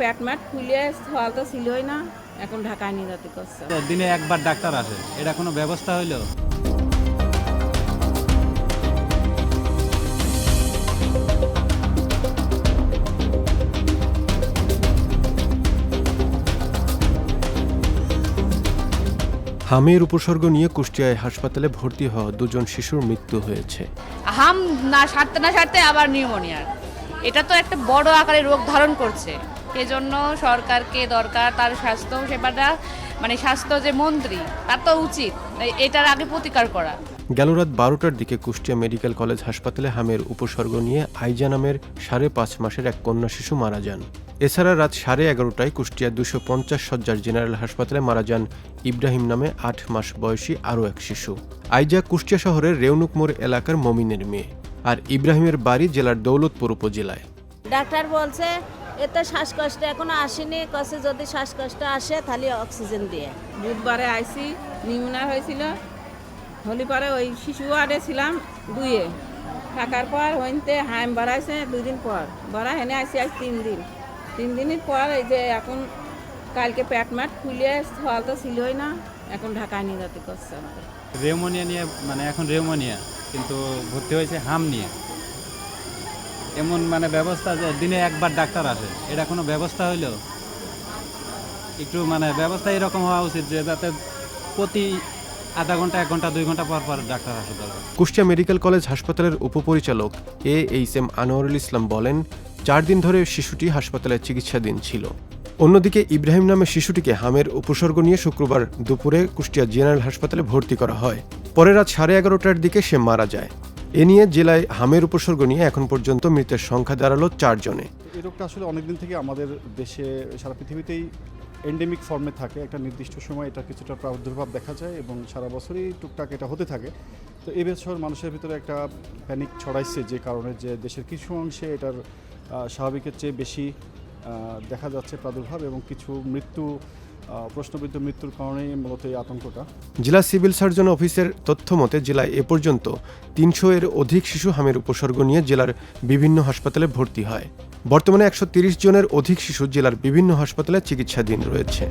পেট mat খুলে হল তো ছিলই না, এখন ঢাকায় নিয়ে যেতে করছে। দিনে একবার ডাক্তার আসে, এটা কোনো ব্যবস্থা হইলো? হামের উপসর্গ নিয়ে কুষ্টিয়ায় হাসপাতালে ভর্তি হওয়া দুজন শিশুর মৃত্যু হয়েছে। হাম না সারতে আবার নিউমোনিয়ার, এটা তো একটা বড় আকারে রোগ ধারণ করছে। এজন্য সরকারকে দরকার তার স্বাস্থ্য সেবাটা, মানে স্বাস্থ্য যে মন্ত্রী তার তো উচিত এটার আগে প্রতিকার করা। গেল রাত 12টার দিকে কুষ্টিয়া মেডিকেল কলেজ হাসপাতালে হামের উপসর্গ নিয়ে আইজা নামের 5.5 মাসের এক কন্যা শিশু মারা যান। এছাড়া রাত 11:30টায় কুষ্টিয়া 250 শয্যার জেনারেল হাসপাতালে মারা যান ইব্রাহিম নামে 8 মাস বয়সী আরও এক শিশু। আইজা কুষ্টিয়া শহরের রেউনুক মোড় এলাকার মমিনের মেয়ে, আর ইব্রাহিমের বাড়ি জেলার দৌলতপুর উপজেলায়। ডাক্তার বলছে এতে শ্বাসকষ্ট এখনো আসেনি, কছে যদি শ্বাসকষ্ট আসে তাহলে অক্সিজেন দিয়ে। বুধবারে আইসি নিউমোনিয়া হয়েছিল, হলি পরে ওই শিশু ওয়ার্ডে ছিলাম 2-এ থাকার পর হইতে হাইম বাড়াইছে 2 দিন পর, বাড়া হেনে আইসি আজ 3 দিন। 3 দিনের পর এই যে এখন কালকে পেট ম্যাট খুলে হল তো ছিলই না, এখন ঢাকায় নিয়ে যেতে করছে আমাদের। রেউমোনিয়া নিয়ে, মানে এখন রেউমোনিয়া, কিন্তু ভর্তি হয়েছে হাম নিয়ে। এমন মানে ব্যবস্থা যে দিনে একবার ডাক্তার আসে, এটা কোনো ব্যবস্থা হইলো? একটু মানে ব্যবস্থা এরকম হওয়া উচিত যে যাতে প্রতি আধা ঘন্টা 1 ঘন্টা 2 ঘন্টা পর পর ডাক্তার আসা দরকার। কুষ্টিয়া মেডিকেল কলেজ হাসপাতালের উপপরিচালক AHM আনোয়ারুল ইসলাম বলেন, 4 দিন ধরে শিশুটি হাসপাতালে চিকিৎসাধীন ছিল। অন্যদিকে ইব্রাহিম নামে শিশুটিকে হামের উপসর্গ নিয়ে শুক্রবার দুপুরে কুষ্টিয়া জেনারেল হাসপাতালে ভর্তি করা হয়। পরে রাত 11:30টার দিকে সে মারা যায়। এ নিয়ে জেলায় হামের উপসর্গ নিয়ে এখন পর্যন্ত মৃতের সংখ্যা দাঁড়ালো 4 জনে। এই রোগটা আসলে অনেকদিন থেকে আমাদের দেশে, সারা পৃথিবীতেই এন্ডেমিক ফর্মে থাকে। একটা নির্দিষ্ট সময় এটা কিছুটা প্রাদুর্ভাব দেখা যায় এবং সারা বছরই টুকটাক এটা হতে থাকে। তো এই বছর মানুষের ভিতরে একটা প্যানিক ছড়াইছে, যে কারণে যে দেশের কিছু অংশে এটার স্বাভাবিকের চেয়ে বেশি দেখা যাচ্ছে প্রাদুর্ভাব, এবং কিছু প্রশ্নবিদ্ধ মৃত্যুর কারণেই মূলত এই আতঙ্কটা। জেলা সিভিল সার্জন অফিসের তথ্য মতে জেলায় এ পর্যন্ত 300-এর অধিক শিশু হামের উপসর্গ নিয়ে জেলার বিভিন্ন হাসপাতালে ভর্তি হয়। বর্তমানে 130 জনের অধিক শিশু জেলার বিভিন্ন হাসপাতালে চিকিৎসাধীন রয়েছে।